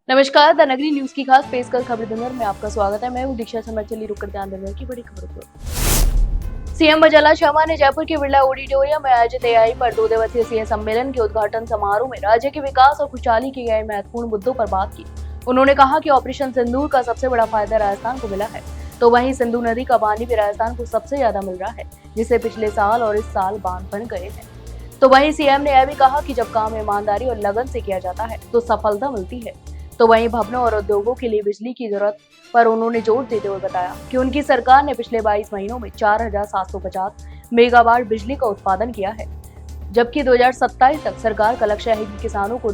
नमस्कार, द नगरी न्यूज की खास पेशकश खबर दुनिया में आपका स्वागत है। मैं हूं दीक्षा शर्मा। चलिए रुक कर ध्यान देने की बड़ी खबरों पर। सीएम बजला शर्मा ने जयपुर के बिरला ऑडिटोरियम में आयोजित एआई पर 2 दिवसीय सीएम सम्मेलन के उद्घाटन समारोह में राज्य के विकास और खुशहाली के कई महत्वपूर्ण मुद्दों पर बात की। उन्होंने कहा कि ऑपरेशन सिंदूर का सबसे बड़ा फायदा राजस्थान को मिला है, तो वहीं सिंधु नदी का पानी भी राजस्थान को सबसे ज्यादा मिल रहा है, जिससे पिछले साल और इस साल बांध बन गए हैं। तो वहीं सीएम ने यह भी कहा कि जब काम ईमानदारी और लगन से किया जाता है तो सफलता मिलती है। तो वहीं भवनों और उद्योगों के लिए बिजली की जरूरत पर उन्होंने जोर देते हुए बताया कि उनकी सरकार ने पिछले 22 महीनों में 4750 मेगावाट बिजली का उत्पादन किया है, जबकि 2027 तक सरकार का लक्ष्य है कि किसानों को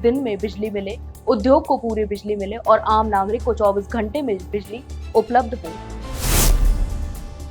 दिन में बिजली मिले, उद्योग को पूरी बिजली मिले और आम नागरिक को 24 घंटे में बिजली उपलब्ध हो।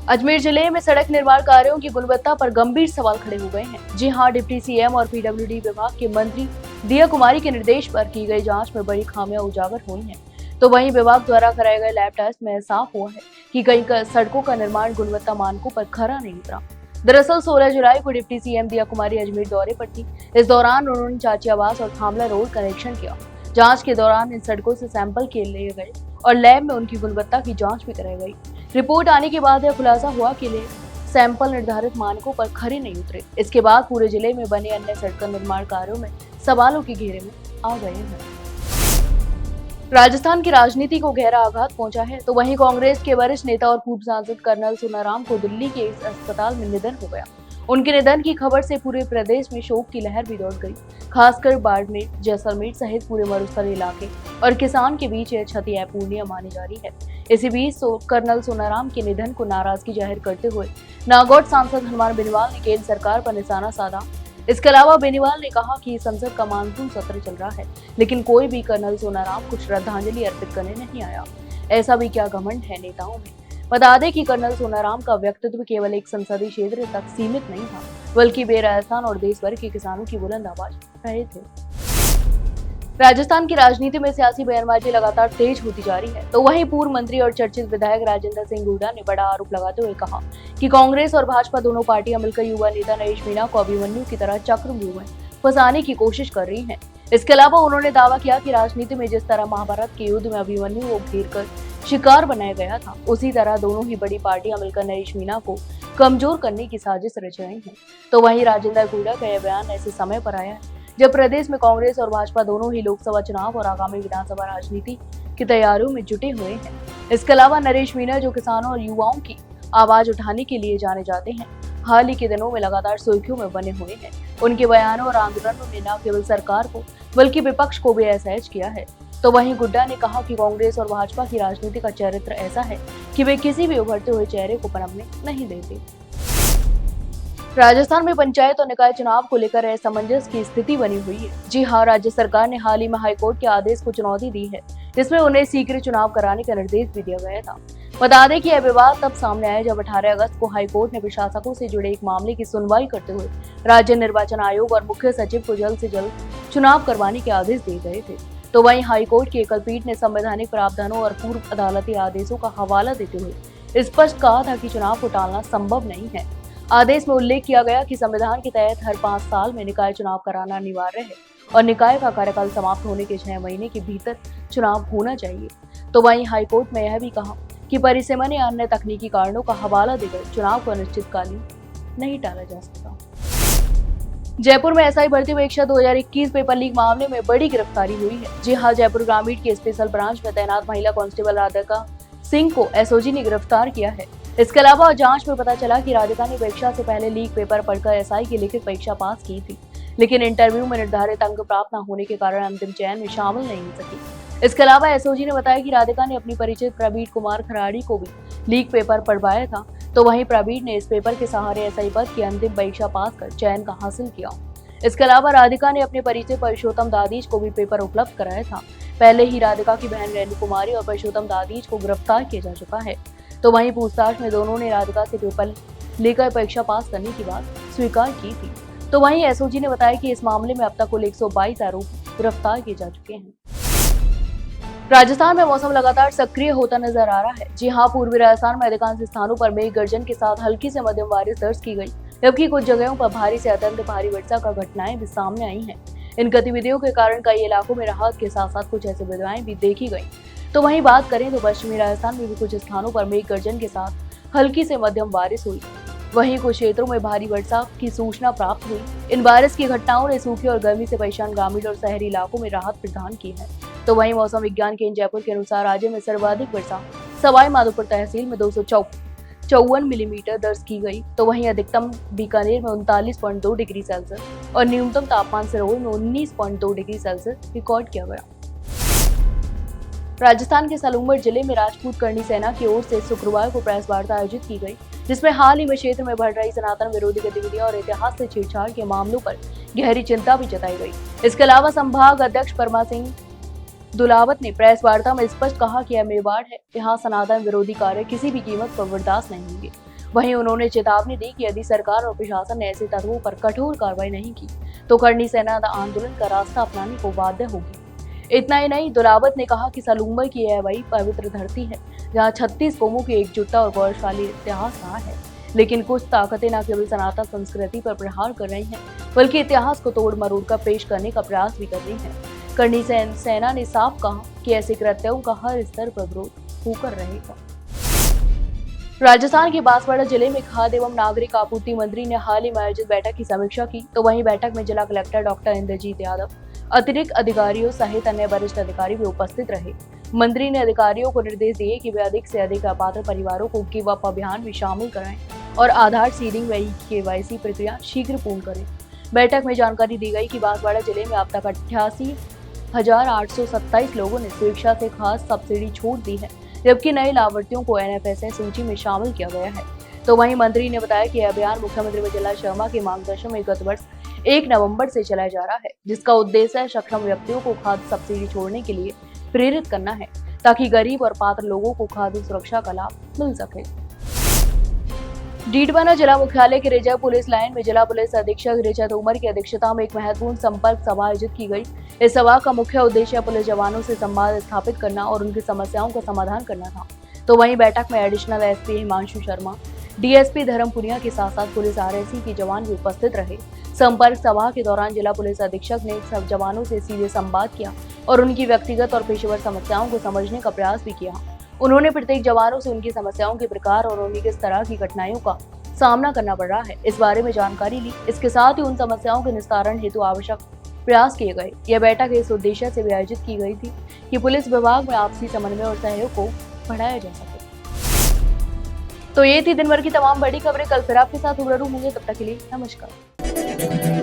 अजमेर जिले में सड़क निर्माण कार्यों की गुणवत्ता पर गंभीर सवाल खड़े हो गए हैं। जी हां, डिप्टी सीएम और पीडब्ल्यूडी विभाग के मंत्री दिया कुमारी के निर्देश पर की गई जांच में बड़ी खामियां उजागर हुई हैं। तो वहीं विभाग द्वारा कराए गए लैब टेस्ट में साफ हुआ है कि कई सड़कों का निर्माण गुणवत्ता मानकों पर खरा नहीं उतरा। दरअसल 16 जुलाई को डिप्टी सीएम दिया कुमारी अजमेर दौरे पर थी। इस दौरान उन्होंने चाची आवास और थामला रोड का निरीक्षण किया। जांच के दौरान इन सड़कों से सैंपल के लिए गए और लैब में उनकी गुणवत्ता की जांच भी कराई गई। रिपोर्ट आने के बाद यह खुलासा हुआ कि सैंपल निर्धारित मानकों पर खरे नहीं उतरे। इसके बाद पूरे जिले में बने अन्य सड़क निर्माण कार्यों में सवालों के घेरे में आ गए हैं। राजस्थान की राजनीति को गहरा आघात पहुंचा है। तो वहीं कांग्रेस के वरिष्ठ नेता और पूर्व सांसद कर्नल सोनाराम को दिल्ली के एक अस्पताल में निधन हो गया। उनके निधन की खबर से पूरे प्रदेश में शोक की लहर भी दौड़ गई। खासकर बाड़मेर, जैसलमेर सहित पूरे मरुस्थल इलाके और किसान के बीच यह क्षति अपूर्णीय मानी जा रही है। इसी बीच कर्नल सोनाराम के निधन को नाराजगी जाहिर करते हुए नागौर सांसद हनुमान बेनीवाल ने केंद्र सरकार पर निशाना साधा। इसके अलावा बेनीवाल ने कहा कि संसद का मानसून सत्र चल रहा है, लेकिन कोई भी कर्नल सोनाराम को श्रद्धांजलि अर्पित करने नहीं आया। ऐसा भी क्या घमंड है नेताओं में। बता दें कि कर्नल सोनाराम का व्यक्तित्व केवल एक संसदीय क्षेत्र तक सीमित नहीं था, बल्कि वे राजस्थान और देश भर के किसानों की बुलंद आवाज रहे थे। राजस्थान की राजनीति में सियासी बयानबाजी लगातार तेज होती जा रही है। तो वहीं पूर्व मंत्री और चर्चित विधायक राजेंद्र सिंह हुड्डा ने बड़ा आरोप लगाते हुए कहा कि कांग्रेस और भाजपा दोनों पार्टियां मिलकर युवा नेता नरेश मीणा को अभिमन्यु की तरह चक्रव्यूह में फंसाने की कोशिश कर रही हैं। इसके अलावा उन्होंने दावा किया कि राजनीति में जिस तरह महाभारत के युद्ध में अभिमन्यु को घेर कर शिकार बनाया गया था, उसी तरह दोनों ही बड़ी पार्टियां मिलकर नरेश मीणा को कमजोर करने की साजिश रच रही हैं। तो वहीं राजेंद्र हुड्डा का यह बयान ऐसे समय पर आया है जब प्रदेश में कांग्रेस और भाजपा दोनों ही लोकसभा चुनाव और आगामी विधानसभा राजनीति की तैयारियों में जुटे हुए हैं। इसके अलावा नरेश मीणा, जो किसानों और युवाओं की आवाज उठाने के लिए जाने जाते हैं, हाल ही के दिनों में लगातार सुर्खियों में बने हुए हैं। उनके बयानों और आंदोलनों ने न केवल सरकार को बल्कि विपक्ष को भी असहज किया है। तो वहीं हुड्डा ने कहा कि कांग्रेस और भाजपा की राजनीति का चरित्र ऐसा है कि वे किसी भी उभरते हुए चेहरे को पनपने नहीं देते। राजस्थान में पंचायत और निकाय चुनाव को लेकर असमंजस की स्थिति बनी हुई है। जी हां, राज्य सरकार ने हाल ही में हाईकोर्ट के आदेश को चुनौती दी है, जिसमें उन्हें शीघ्र चुनाव कराने का निर्देश भी दिया गया था। बता दें कि यह विवाद तब सामने आया जब 18 अगस्त को हाईकोर्ट ने प्रशासकों से जुड़े एक मामले की सुनवाई करते हुए राज्य निर्वाचन आयोग और मुख्य सचिव को जल्द से जल्द चुनाव करवाने के आदेश दिए गए थे। तो वहीं हाईकोर्ट की एकल पीठ ने संवैधानिक प्रावधानों और पूर्व अदालती आदेशों का हवाला देते हुए स्पष्ट कहा था कि चुनाव को टालना संभव नहीं है। आदेश में उल्लेख किया गया कि संविधान के तहत हर 5 साल में निकाय चुनाव कराना अनिवार्य है और निकाय का कार्यकाल समाप्त होने के 6 महीने के भीतर चुनाव होना चाहिए। तो वहीं हाईकोर्ट में यह भी कहा कि परिसीमन या अन्य तकनीकी कारणों का हवाला देकर चुनाव को अनिश्चितकालीन नहीं टाला जा सकता। जयपुर में एसआई भर्ती परीक्षा 2021 पेपर लीक मामले में बड़ी गिरफ्तारी हुई है। जी हां, जयपुर ग्रामीण की स्पेशल ब्रांच में तैनात महिला कांस्टेबल राधिका सिंह को एसओजी ने गिरफ्तार किया है। इसके अलावा जांच में पता चला कि राधिका ने परीक्षा से पहले लीक पेपर पढ़कर एसआई की लिखित परीक्षा पास की थी, लेकिन इंटरव्यू में निर्धारित अंक प्राप्त न होने के कारण अंतिम चयन में शामिल नहीं हो सकी। इसके अलावा एसओजी ने बताया कि राधिका ने अपनी परिचित प्रवीण कुमार खराड़ी को भी लीक पेपर पढ़वाया था। तो वहीं प्रवीण ने इस पेपर के सहारे एसआई पद की अंतिम परीक्षा पास कर चयन का हासिल किया। इसके अलावा राधिका ने अपने परिचित परशोत्तम दादीज को भी पेपर उपलब्ध कराया था। पहले ही राधिका की बहन रेणु कुमारी और परशोत्तम दादीज को गिरफ्तार किया जा चुका है। तो वहीं पूछताछ में दोनों ने राधिका से पेपर लेकर परीक्षा पास करने की बात स्वीकार की थी। तो वहीं एसओजी ने बताया कि इस मामले में अब तक कुल 122 आरोपी गिरफ्तार किए जा चुके हैं। राजस्थान में मौसम लगातार सक्रिय होता नजर आ रहा है। जी हां, पूर्वी राजस्थान में अधिकांश स्थानों पर मेघ गर्जन के साथ हल्की से मध्यम बारिश दर्ज की गई, जबकि कुछ जगहों पर भारी से अत्यंत भारी वर्षा का घटनाएं भी सामने आई हैं। इन गतिविधियों के कारण कई इलाकों में राहत के साथ साथ कुछ ऐसी बदलाएं भी देखी गई। तो वहीं बात करें तो पश्चिमी राजस्थान में भी कुछ स्थानों पर मेघ गर्जन के साथ हल्की से मध्यम बारिश हुई। वहीं कुछ क्षेत्रों में भारी वर्षा की सूचना प्राप्त हुई। इन बारिश की घटनाओं ने सूखे और गर्मी से परेशान ग्रामीण और शहरी इलाकों में राहत प्रदान की है। तो वहीं मौसम विज्ञान केंद्र जयपुर के अनुसार राज्य में सर्वाधिक वर्षा सवाई माधोपुर तहसील में 254 मिलीमीटर दर्ज की गई। तो वहीं अधिकतम बीकानेर में 39.2 डिग्री सेल्सियस और न्यूनतम तापमान सिरोही में 19.2 डिग्री सेल्सियस रिकॉर्ड किया गया। राजस्थान के सलूमर जिले में राजपूत करनी सेना की ओर से शुक्रवार को प्रेस वार्ता आयोजित की गई, जिसमें हाल ही में क्षेत्र में बढ़ रही सनातन विरोधी गतिविधियों और इतिहास से छेड़छाड़ के मामलों पर गहरी चिंता भी जताई गई। इसके अलावा संभाग अध्यक्ष परमा सिंह दुलावत ने प्रेस वार्ता में स्पष्ट कहा कि यह मेवाड़ है, यहाँ सनातन विरोधी कार्य किसी भी कीमत पर बर्दाश्त नहीं होंगे। वहीं उन्होंने चेतावनी दी कि यदि सरकार और प्रशासन ने ऐसे तत्वों पर कठोर कार्रवाई नहीं की तो करनी सेना आंदोलन का रास्ता अपनाने को बाध्य होगी। इतना ही नहीं, दुलावत ने कहा कि सलूमर की यह वही पवित्र धरती है जहाँ 36 कौमों की एकजुटता और गौरवशाली इतिहास रहा है, लेकिन कुछ ताकतें न केवल सनातन संस्कृति पर प्रहार कर रही हैं, बल्कि इतिहास को तोड़ मरोड़ कर पेश करने का प्रयास भी कर रही हैं। करनी सेना ने साफ कहा कि ऐसे कृत्यों का हर स्तर पर विरोध होकर रहेगा। राजस्थान के बांसवाड़ा जिले में खाद्य एवं नागरिक आपूर्ति मंत्री ने हाल ही में आयोजित बैठक की समीक्षा की। तो वहीं बैठक में जिला कलेक्टर डॉक्टर इंद्रजीत यादव, अतिरिक्त अधिकारियों सहित अन्य वरिष्ठ अधिकारी भी उपस्थित रहे। मंत्री ने अधिकारियों को निर्देश दिए कि वे अधिक से अधिक अपात्र परिवारों को गिव अप अभियान में शामिल कराएं और आधार सीडिंग व KYC प्रक्रिया शीघ्र पूर्ण करें। बैठक में जानकारी दी गई कि बांसवाड़ा जिले में अब तक 88,827 लोगों ने स्वेच्छा से खाद सब्सिडी छूट दी है, जबकि नए लाभार्थियों को NFSA सूची में शामिल किया गया है। तो वहीं मंत्री ने बताया कि यह अभियान मुख्यमंत्री विजय शर्मा के मार्गदर्शन में गत वर्ष 1 नवंबर से चलाया जा रहा है, जिसका उद्देश्य सक्षम व्यक्तियों को खाद्य सब्सिडी छोड़ने के लिए प्रेरित करना है, ताकि गरीब और पात्र लोगों को खाद्य सुरक्षा का लाभ मिल सके। डीडवाना जिला मुख्यालय के रिजर्व पुलिस लाइन में जिला पुलिस अधीक्षक ऋचा तोमर की अध्यक्षता में एक महत्वपूर्ण संपर्क सभा आयोजित की गई। इस सभा का मुख्य उद्देश्य पुलिस जवानों से संवाद स्थापित करना और उनकी समस्याओं का समाधान करना था। तो वहीं बैठक में additional SP Himanshu Sharma, DSP धर्मपुनिया के साथ साथ पुलिस RSC के जवान भी उपस्थित रहे। संपर्क सभा के दौरान जिला पुलिस अधीक्षक ने सब जवानों से सीधे संवाद किया और उनकी व्यक्तिगत और पेशेवर समस्याओं को समझने का प्रयास भी किया। उन्होंने प्रत्येक जवानों से उनकी समस्याओं के प्रकार और उन्हें किस तरह की कठिनाइयों का सामना करना पड़ रहा है, इस बारे में जानकारी ली। इसके साथ ही उन समस्याओं के निस्तारण हेतु आवश्यक प्रयास किए गए। यह बैठक इस उद्देश्य से भी आयोजित की गई थी कि पुलिस विभाग में आपसी समन्वय और सहयोग को बढ़ाया जा सके। तो ये थी दिन भर की तमाम बड़ी खबरें। कल फिर आपके साथ रूबरू होंगे, तब तक के लिए नमस्कार।